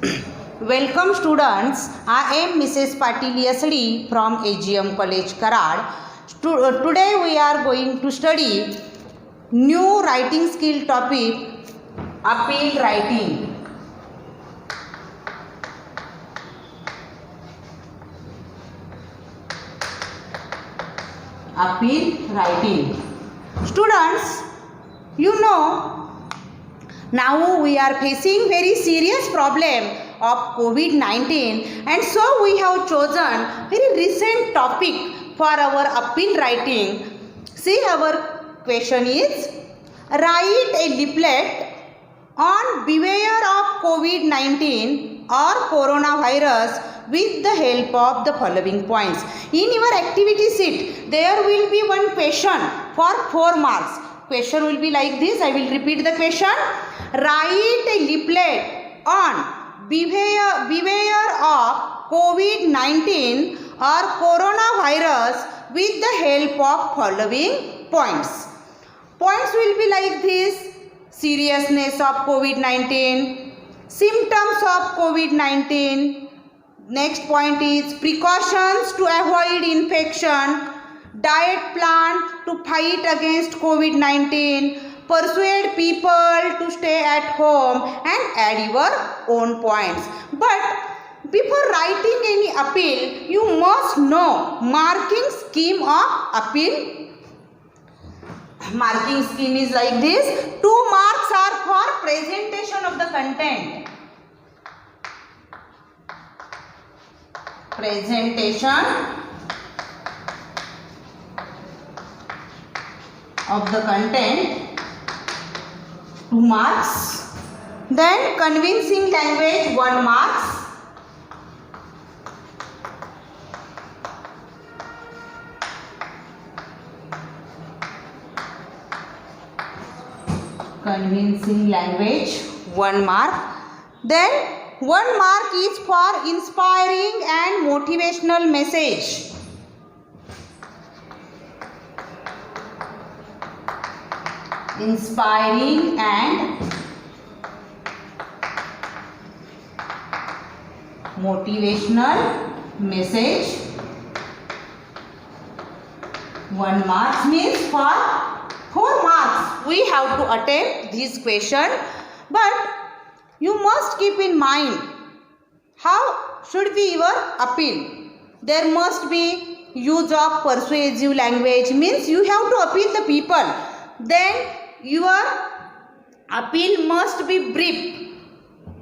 Welcome students, I am Mrs. Patil Yasdi from AGM College Karad. Today we are going to study new writing skill topic, appeal writing. Appeal writing. Students, you know, now we are facing very serious problem of COVID-19, and so we have chosen very recent topic for our appeal writing. See, our question is, write a leaflet on beware of COVID-19 or coronavirus with the help of the following points. In your activity sheet, there will be one question for 4 marks. Question will be like this. I will repeat the question. Write a leaflet on beware of COVID-19 or coronavirus with the help of following points. Points will be like this: seriousness of COVID-19, symptoms of COVID-19. Next point is precautions to avoid infection, diet plan to fight against COVID-19, persuade people to stay at home, and add your own points. But before writing any appeal, you must know marking scheme of appeal. Marking scheme is like this. 2 marks are for presentation of the content. Presentation of the content, 2 marks. Then convincing language, 1 marks. Convincing language, 1 mark. Then 1 mark is for inspiring and motivational message. Inspiring and motivational message. 1 mark means for 4 marks we have to attempt this question, but you must keep in mind how should be your appeal. There must be use of persuasive language, means you have to appeal the people. Then your appeal must be brief.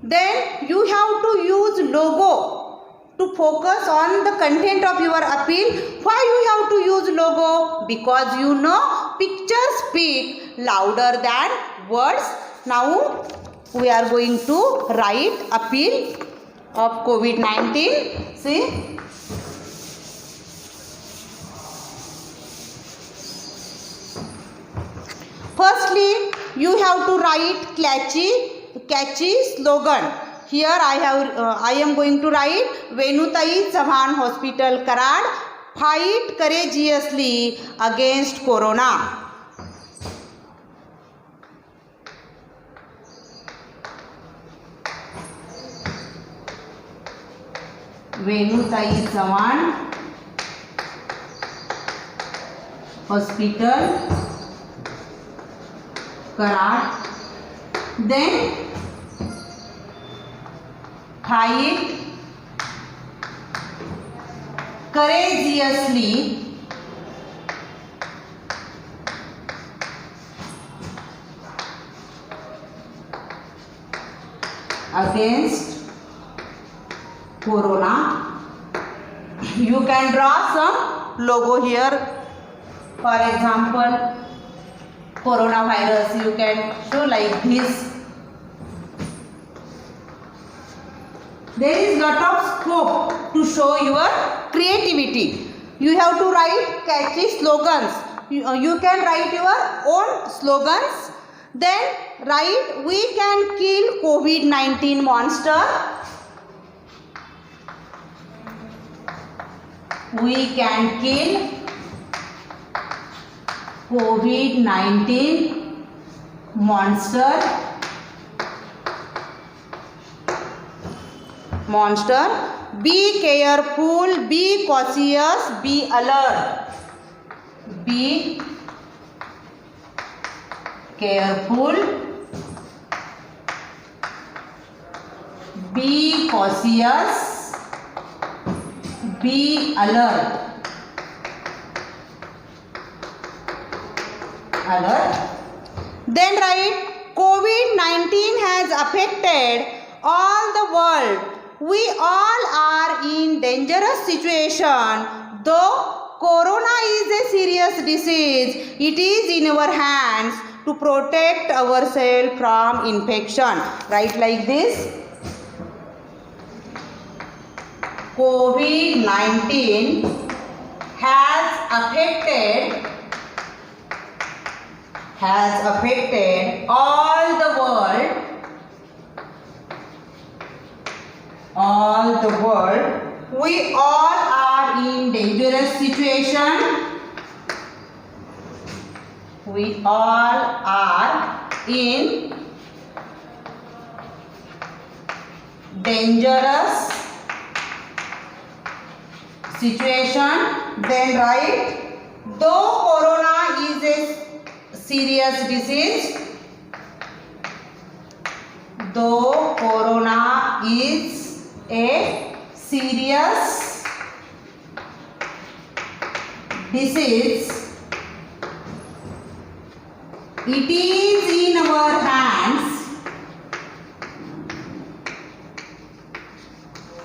Then you have to use logo to focus on the content of your appeal. Why you have to use logo? Because you know pictures speak louder than words. Now we are going to write appeal of COVID-19. See. Firstly, you have to write catchy slogan. Here I am going to write Venutai Chauhan Hospital Karad, fight courageously against corona. Venutai Chauhan Hospital Karad. Then fight courageously against corona. You can draw some logo here. For example, coronavirus, you can show like this. There is lot of scope to show your creativity. You have to write catchy slogans. You can write your own slogans. Then write, we can kill COVID-19 monster. We can kill COVID-19 monster. monster. Be careful, be cautious, be alert. Be careful, be cautious, be alert. Alert. Then write, COVID-19 has affected all the world. We all are in dangerous situation. Though corona is a serious disease, it is in our hands to protect ourselves from infection. Write like this. COVID-19 has affected all the world. We all are in dangerous situation. We all are in dangerous situation. Then write, though corona is a serious disease, though corona is a serious disease, it is in our hands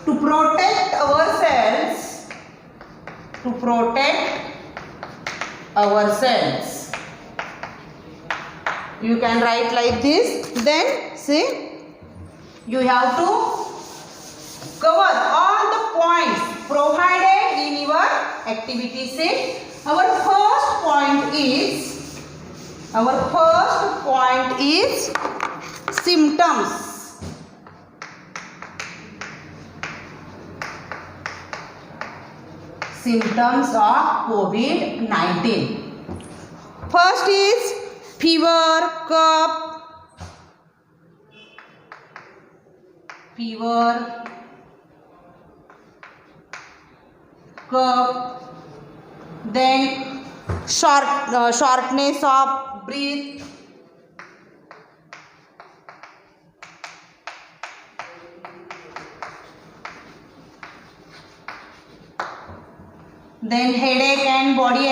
to protect ourselves, You can write like this. Then see, you have to cover all the points provided in your activity sheet. Our first point is symptoms. Symptoms of COVID-19. First is fever, cough, then shortness of breath, then headache and body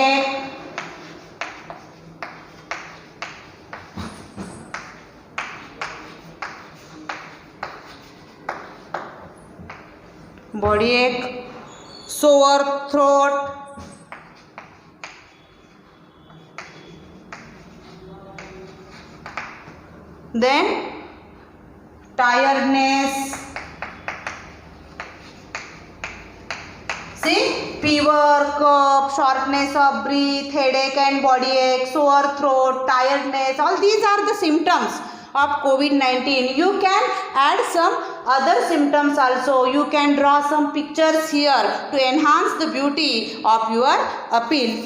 ache, sore throat, then tiredness. See, fever, cough, shortness of breath, headache and body ache, sore throat, tiredness, all these are the symptoms of COVID-19. You can add some other symptoms also. You can draw some pictures here to enhance the beauty of your appeal.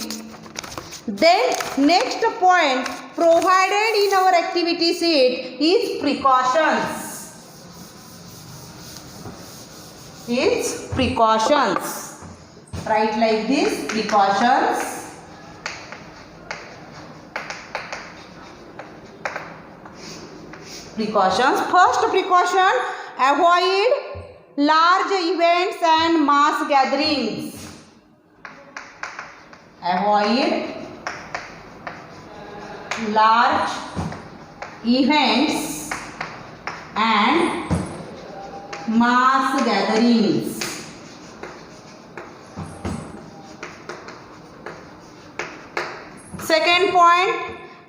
Then next point provided in our activity sheet is precautions. Write like this, precautions. First precaution, avoid large events and mass gatherings. Avoid large events and mass gatherings. Second point,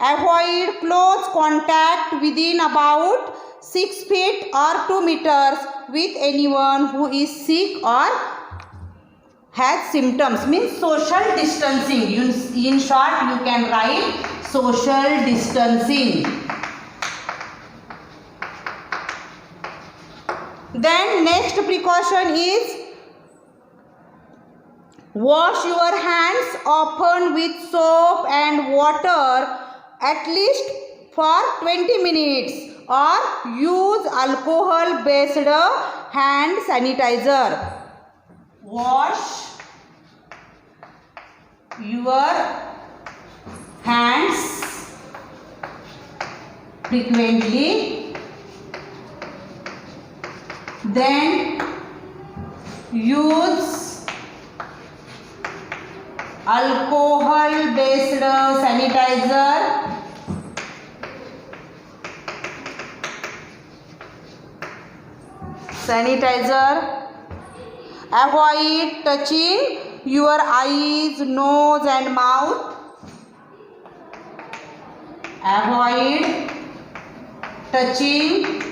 avoid close contact within about 6 feet or 2 meters with anyone who is sick or has symptoms. Means social distancing. In short, you can write social distancing. Then next precaution is wash your hands often with soap and water at least for 20 minutes or use alcohol based hand sanitizer. Wash your hands frequently, then use alcohol based sanitizer. Avoid touching your eyes, nose and mouth. Avoid touching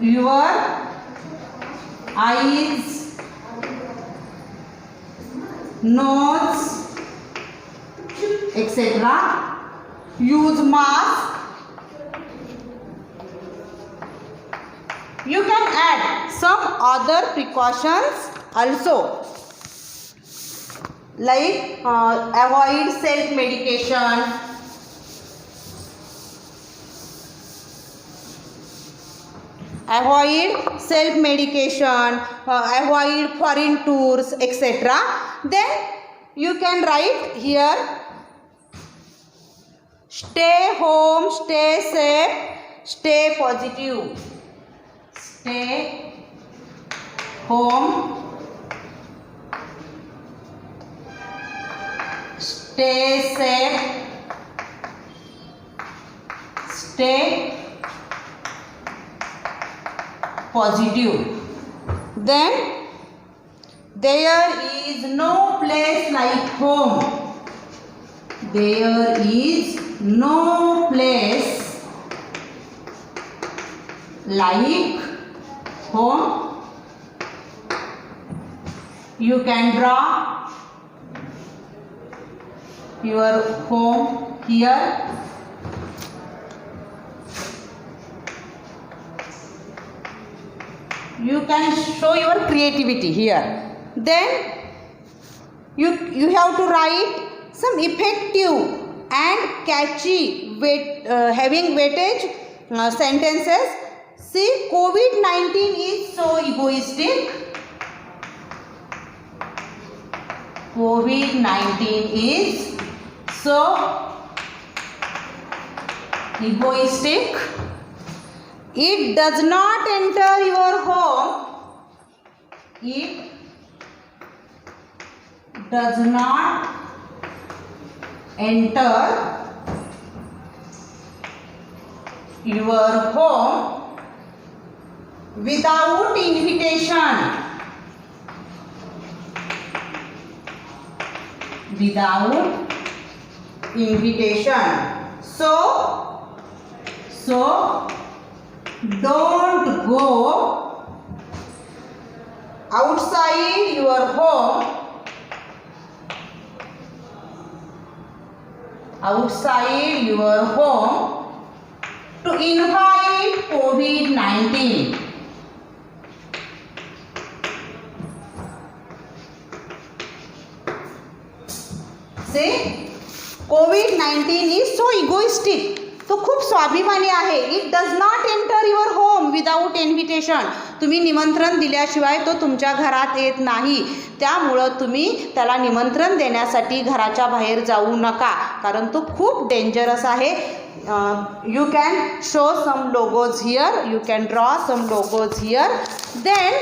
your eyes, nose, etc. Use mask. You can add some other precautions also, like avoid self-medication, avoid foreign tours, etc. Then you can write here, stay home, stay safe, stay positive. Stay home, stay safe, stay positive. Then there is no place like home. There is no place like home. You can draw your home here. You can show your creativity here. Then you have to write some effective and catchy having weightage sentences. See, COVID-19 is so egoistic. COVID-19 is so egoistic. It does not enter your home. It does not enter your home without invitation. Without invitation. So don't go outside your home. Outside your home to invite COVID-19. See, COVID-19 is so egoistic. तो खूप स्वाभिमानी आहे. It does not enter your home without invitation. तुम्ही निमंत्रण दिल्याशिवाय तो तुमच्या घरात येत नाही. त्यामुळं तुम्ही त्याला निमंत्रण देण्यासाठी घराच्या बाहेर जाऊ नका, कारण तो खूप डेंजरस आहे. You can show some logos here. You can draw some logos here. Then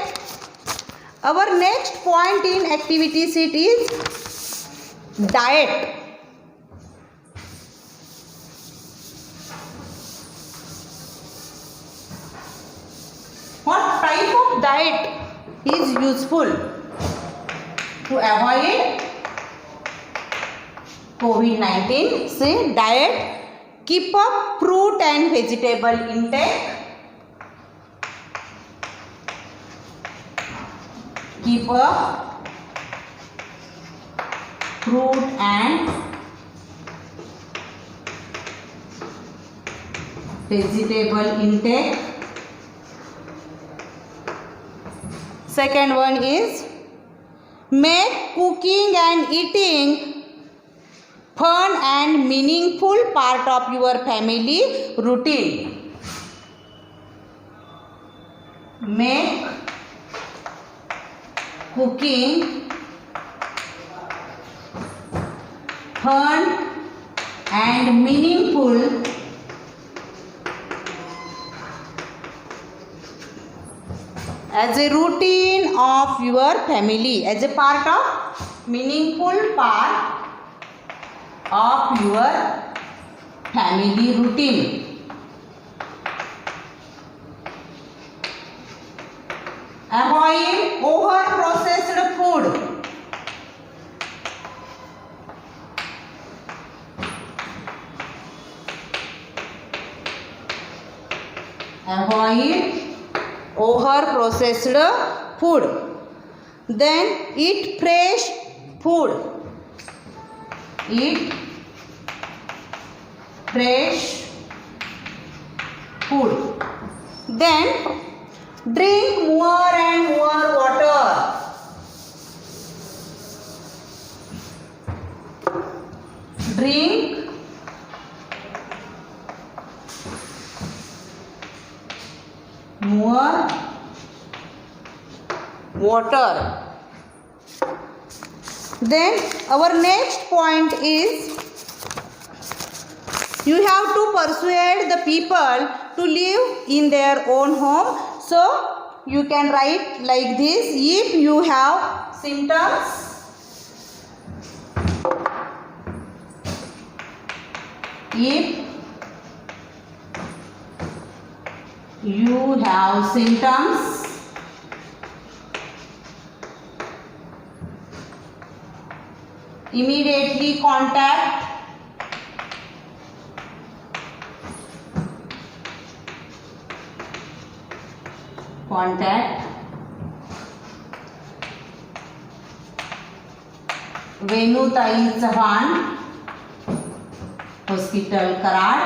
our next point in activity sheet is diet. What type of diet is useful to avoid COVID-19? Say diet. Keep up fruit and vegetable intake. Keep up fruit and vegetable intake. Second one is make cooking and eating fun and meaningful part of your family routine. make cooking fun and meaningful as a routine of your family, as a part of meaningful part of your family routine. Avoid over processed food. Avoid over processed food. Then eat fresh food. Eat fresh food. Then drink more and more water. Drink more water. Then our next point is you have to persuade the people to live in their own home. So you can write like this: if you have symptoms, if you have symptoms, immediately contact Venutai Chavan, hospital Karad.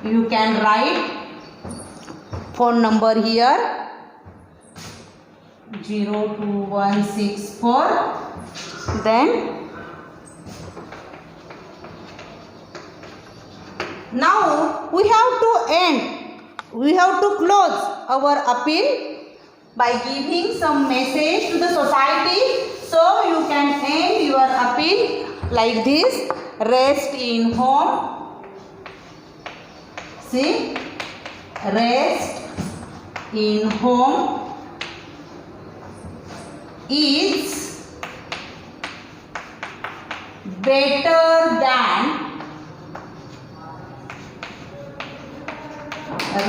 You can write phone number here 02164. Then now we have to close our appeal by giving some message to the society. So you can end your appeal like this: rest in home. See, rest in home is better than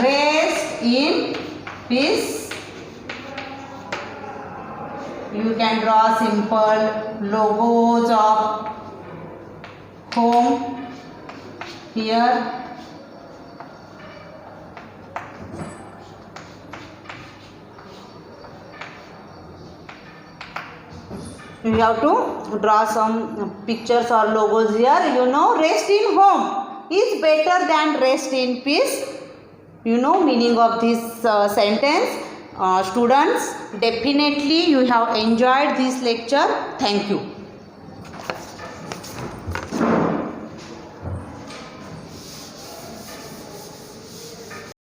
rest in peace. You can draw simple logos of home here. You have to draw some pictures or logos here. You know, rest in home is better than rest in peace. You know meaning of this sentence. Students, definitely you have enjoyed this lecture. Thank you.